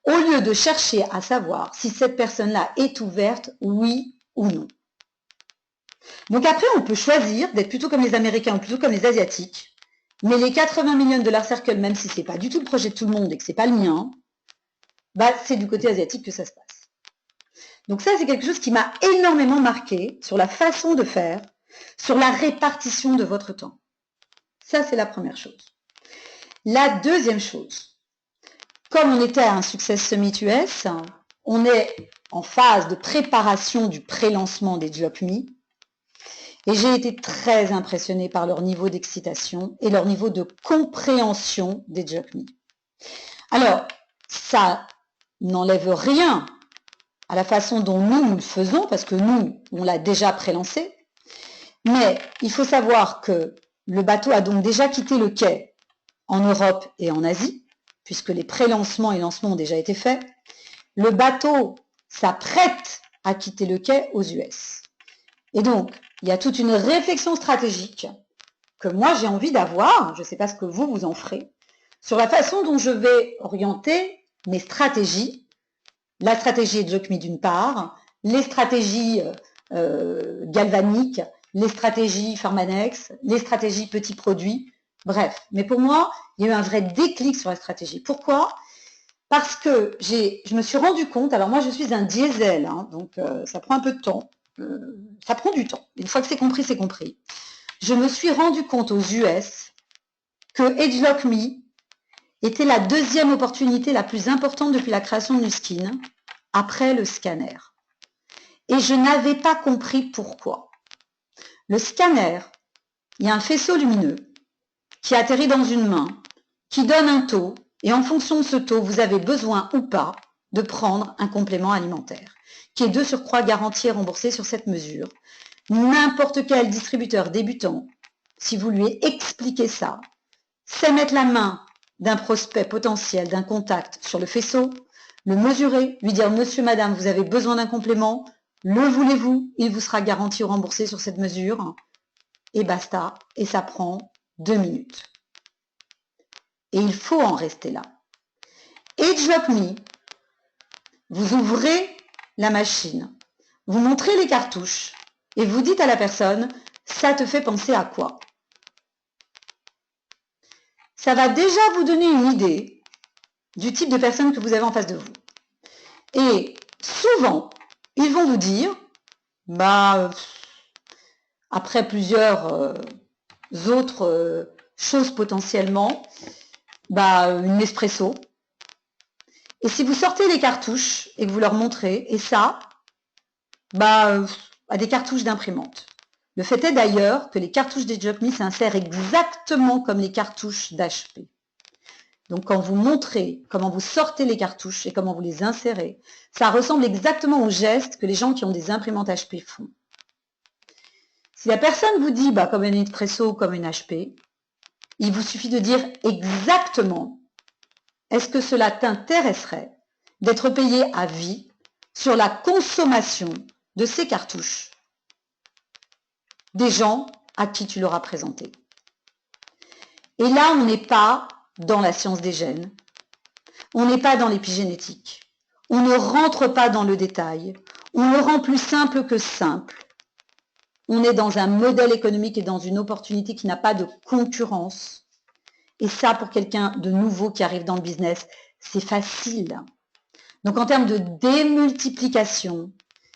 Au lieu de chercher à savoir si cette personne-là est ouverte, oui ou non. Donc après, on peut choisir d'être plutôt comme les Américains ou plutôt comme les Asiatiques. Mais les 80 millions de dollars circle, même si ce n'est pas du tout le projet de tout le monde et que ce n'est pas le mien, bah, c'est du côté asiatique que ça se passe. Donc ça, c'est quelque chose qui m'a énormément marqué sur la façon de faire, sur la répartition de votre temps. Ça, c'est la première chose. La deuxième chose, comme on était à un Success Summit US, on est en phase de préparation du pré-lancement des JobMe. Et j'ai été très impressionnée par leur niveau d'excitation et leur niveau de compréhension des JobMe. Alors, ça n'enlève rien à la façon dont nous le faisons, parce que nous, on l'a déjà prélancé. Mais il faut savoir que le bateau a donc déjà quitté le quai en Europe et en Asie, puisque les pré-lancements et lancements ont déjà été faits. Le bateau s'apprête à quitter le quai aux US. Et donc, il y a toute une réflexion stratégique que moi j'ai envie d'avoir, je ne sais pas ce que vous en ferez, sur la façon dont je vais orienter mes stratégies, la stratégie JobMe d'une part, les stratégies galvaniques, les stratégies Pharmanex, les stratégies petits produits, bref. Mais pour moi, il y a eu un vrai déclic sur la stratégie. Pourquoi ? Parce que je me suis rendu compte, alors moi je suis un diesel, hein, donc ça prend un peu de temps. Ça prend du temps. Une fois que c'est compris, c'est compris. Je me suis rendu compte aux US que JobMe était la deuxième opportunité la plus importante depuis la création de Nuskin, après le scanner. Et je n'avais pas compris pourquoi. Le scanner, il y a un faisceau lumineux qui atterrit dans une main, qui donne un taux, et en fonction de ce taux, vous avez besoin ou pas de prendre un complément alimentaire, qui est de surcroît garanti et remboursé sur cette mesure. N'importe quel distributeur débutant, si vous lui expliquez ça, sait mettre la main d'un prospect potentiel, d'un contact sur le faisceau, le mesurer, lui dire « Monsieur, madame, vous avez besoin d'un complément, le voulez-vous ?» Il vous sera garanti ou remboursé sur cette mesure, et basta, et ça prend 2 minutes. Et il faut en rester là. AgeUpMe, vous ouvrez la machine, vous montrez les cartouches, et vous dites à la personne « ça te fait penser à quoi ?» Ça va déjà vous donner une idée du type de personne que vous avez en face de vous. Et souvent, ils vont vous dire, après plusieurs autres choses potentiellement, une Nespresso. Et si vous sortez les cartouches et que vous leur montrez, et ça, à des cartouches d'imprimante. Le fait est d'ailleurs que les cartouches d'AgeUpMe s'insèrent exactement comme les cartouches d'HP. Donc quand vous montrez comment vous sortez les cartouches et comment vous les insérez, ça ressemble exactement au geste que les gens qui ont des imprimantes HP font. Si la personne vous dit comme une Nespresso ou comme une HP, il vous suffit de dire exactement est-ce que cela t'intéresserait d'être payé à vie sur la consommation de ces cartouches des gens à qui tu l'auras présenté. Et là, on n'est pas dans la science des gènes, on n'est pas dans l'épigénétique, on ne rentre pas dans le détail, on le rend plus simple que simple. On est dans un modèle économique et dans une opportunité qui n'a pas de concurrence. Et ça, pour quelqu'un de nouveau qui arrive dans le business, c'est facile. Donc en termes de démultiplication,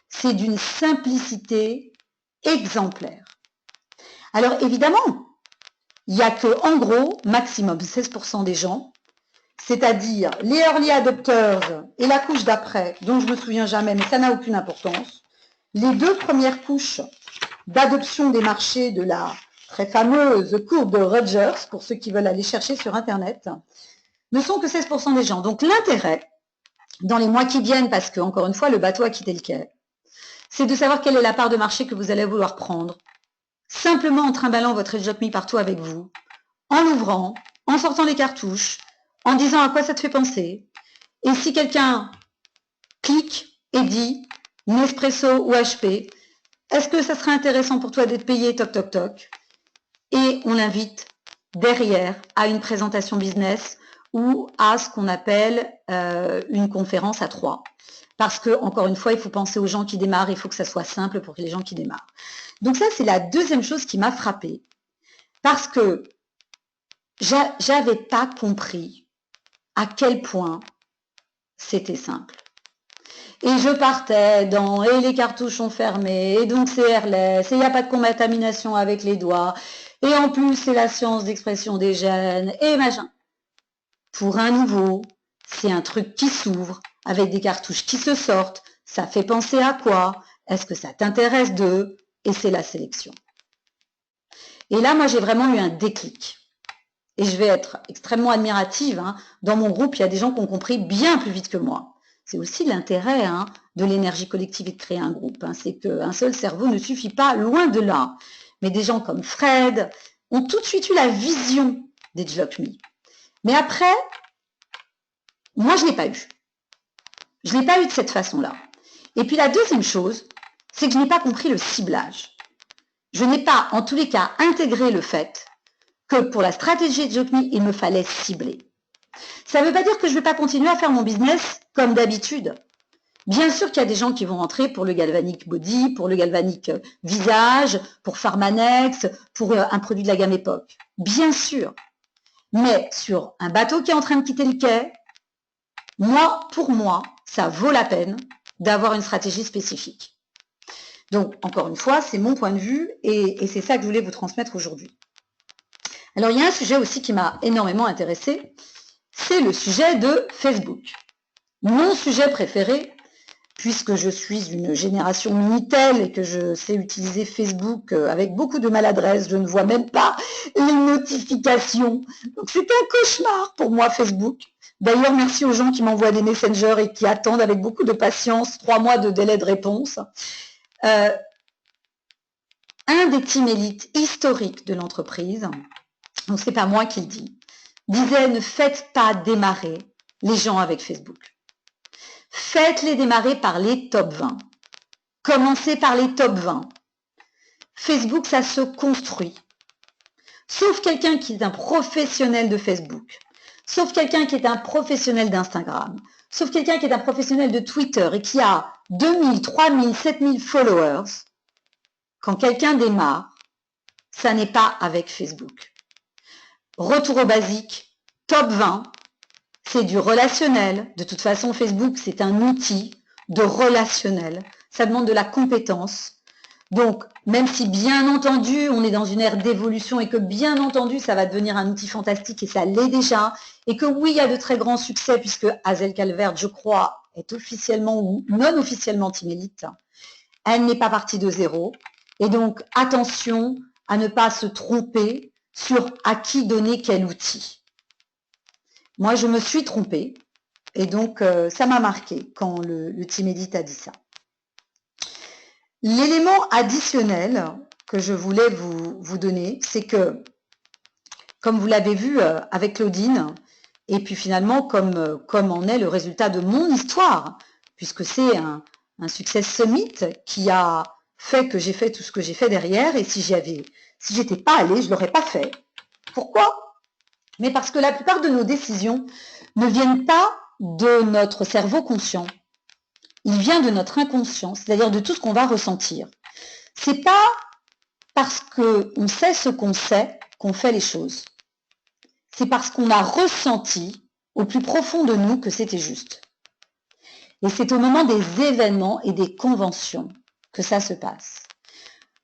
c'est d'une simplicité exemplaire. Alors évidemment, il n'y a que, en gros, maximum 16% des gens, c'est-à-dire les early adopters et la couche d'après, dont je ne me souviens jamais, mais ça n'a aucune importance, les 2 premières couches d'adoption des marchés de la très fameuse courbe de Rogers, pour ceux qui veulent aller chercher sur Internet, ne sont que 16% des gens. Donc l'intérêt, dans les mois qui viennent, parce que, encore une fois, le bateau a quitté le quai, c'est de savoir quelle est la part de marché que vous allez vouloir prendre, simplement en trimballant votre AgeUpMe partout avec vous, en l'ouvrant, en sortant les cartouches, en disant à quoi ça te fait penser. Et si quelqu'un clique et dit Nespresso ou HP, est-ce que ça serait intéressant pour toi d'être payé toc toc toc? Et on l'invite derrière à une présentation business ou à ce qu'on appelle une conférence à 3. Parce que, encore une fois, il faut penser aux gens qui démarrent, il faut que ça soit simple pour les gens qui démarrent. Donc ça, c'est la deuxième chose qui m'a frappée. Parce que j'avais pas compris à quel point c'était simple. Et je partais dans « et les cartouches sont fermées, et donc c'est airless, et il n'y a pas de contamination avec les doigts, et en plus c'est la science d'expression des gènes, et machin ». Pour un nouveau, c'est un truc qui s'ouvre, avec des cartouches qui se sortent, ça fait penser à quoi? Est-ce que ça t'intéresse d'eux? Et c'est la sélection. Et là, moi, j'ai vraiment eu un déclic. Et je vais être extrêmement admirative. Dans mon groupe, il y a des gens qui ont compris bien plus vite que moi. C'est aussi l'intérêt de l'énergie collective et de créer un groupe. C'est qu'un seul cerveau ne suffit pas, loin de là. Mais des gens comme Fred ont tout de suite eu la vision d'AgeUpMe. Mais après, moi, je ne l'ai pas eu. Je ne l'ai pas eu de cette façon-là. Et puis la deuxième chose, c'est que je n'ai pas compris le ciblage. Je n'ai pas, en tous les cas, intégré le fait que pour la stratégie AgeUpMe, il me fallait cibler. Ça ne veut pas dire que je ne vais pas continuer à faire mon business comme d'habitude. Bien sûr qu'il y a des gens qui vont rentrer pour le galvanique body, pour le galvanique visage, pour Pharmanex, pour un produit de la gamme époque. Bien sûr. Mais sur un bateau qui est en train de quitter le quai, pour moi, ça vaut la peine d'avoir une stratégie spécifique. Donc, encore une fois, c'est mon point de vue et c'est ça que je voulais vous transmettre aujourd'hui. Alors, il y a un sujet aussi qui m'a énormément intéressée, c'est le sujet de Facebook. Mon sujet préféré, puisque je suis une génération Minitel et que je sais utiliser Facebook avec beaucoup de maladresse, je ne vois même pas les notifications. Donc, c'est un cauchemar pour moi, Facebook. D'ailleurs, merci aux gens qui m'envoient des messengers et qui attendent avec beaucoup de patience 3 mois de délai de réponse. Un des team élites historiques de l'entreprise, donc c'est pas moi qui le dis, disait ne faites pas démarrer les gens avec Facebook. Faites-les démarrer par les top 20. Commencez par les top 20. Facebook, ça se construit. Sauf quelqu'un qui est un professionnel de Facebook, sauf quelqu'un qui est un professionnel d'Instagram, sauf quelqu'un qui est un professionnel de Twitter et qui a 2000, 3000, 7000 followers, quand quelqu'un démarre, ça n'est pas avec Facebook. Retour au basique, top 20, c'est du relationnel. De toute façon, Facebook, c'est un outil de relationnel. Ça demande de la compétence. Donc, même si bien entendu, on est dans une ère d'évolution et que bien entendu, ça va devenir un outil fantastique et ça l'est déjà, et que oui, il y a de très grands succès puisque Hazel Calvert, je crois, est officiellement ou non officiellement Team Elite. Elle n'est pas partie de zéro. Et donc, attention à ne pas se tromper sur à qui donner quel outil. Moi, je me suis trompée et donc ça m'a marqué quand le Team Elite a dit ça. L'élément additionnel que je voulais vous donner, c'est que, comme vous l'avez vu avec Claudine, et puis finalement, comme en est le résultat de mon histoire, puisque c'est un success summit qui a fait que j'ai fait tout ce que j'ai fait derrière, et si j'étais pas allée, je l'aurais pas fait. Pourquoi? Mais parce que la plupart de nos décisions ne viennent pas de notre cerveau conscient. Il vient de notre inconscient, c'est-à-dire de tout ce qu'on va ressentir. C'est pas parce qu'on sait ce qu'on sait qu'on fait les choses. C'est parce qu'on a ressenti au plus profond de nous que c'était juste. Et c'est au moment des événements et des conventions que ça se passe.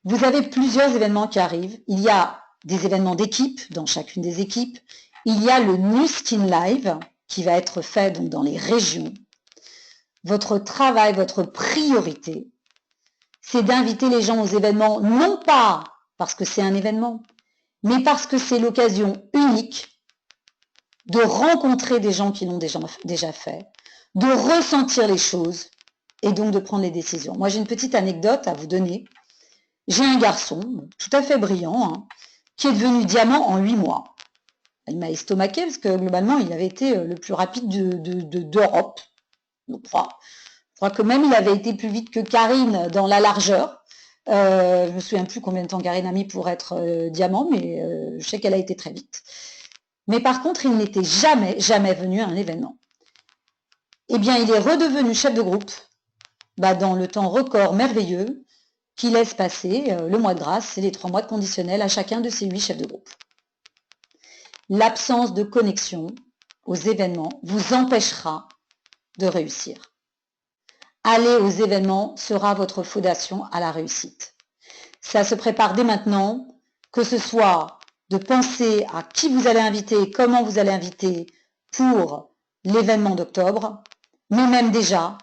Vous avez plusieurs événements qui arrivent. Il y a des événements d'équipe dans chacune des équipes. Il y a le Nu Skin Live qui va être fait donc dans les régions. Votre travail, votre priorité, c'est d'inviter les gens aux événements, non pas parce que c'est un événement, mais parce que c'est l'occasion unique de rencontrer des gens qui l'ont déjà fait, de ressentir les choses et donc de prendre les décisions. Moi, j'ai une petite anecdote à vous donner. J'ai un garçon tout à fait brillant qui est devenu diamant en 8 mois. Elle m'a estomaqué parce que globalement, il avait été le plus rapide d'Europe. Je crois que même il avait été plus vite que Karine dans la largeur. Je me souviens plus combien de temps Karine a mis pour être diamant, mais je sais qu'elle a été très vite. Mais par contre, il n'était jamais venu à un événement. Eh bien, il est redevenu chef de groupe dans le temps record merveilleux qui laisse passer le mois de grâce et les 3 mois de conditionnel à chacun de ces 8 chefs de groupe. L'absence de connexion aux événements vous empêchera de réussir. Aller aux événements sera votre fondation à la réussite. Ça se prépare dès maintenant, que ce soit de penser à qui vous allez inviter, comment vous allez inviter pour l'événement d'octobre, mais même déjà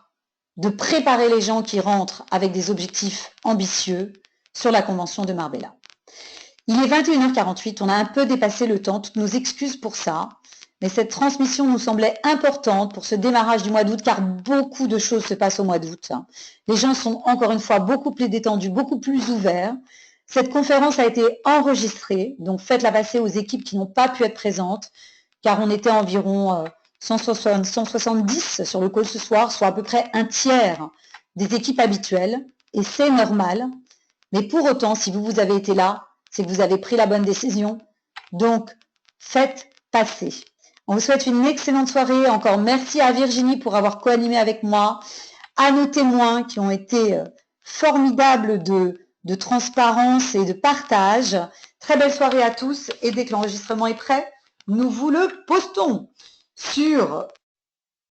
de préparer les gens qui rentrent avec des objectifs ambitieux sur la convention de Marbella. Il est 21h48, on a un peu dépassé le temps, toutes nos excuses pour ça, mais cette transmission nous semblait importante pour ce démarrage du mois d'août, car beaucoup de choses se passent au mois d'août. Les gens sont encore une fois beaucoup plus détendus, beaucoup plus ouverts. Cette conférence a été enregistrée, donc faites-la passer aux équipes qui n'ont pas pu être présentes, car on était environ 170 sur le call ce soir, soit à peu près un tiers des équipes habituelles, et c'est normal. Mais pour autant, si vous avez été là, c'est que vous avez pris la bonne décision. Donc, faites passer. On vous souhaite une excellente soirée. Encore merci à Virginie pour avoir co-animé avec moi, à nos témoins qui ont été formidables de transparence et de partage. Très belle soirée à tous et dès que l'enregistrement est prêt, nous vous le postons sur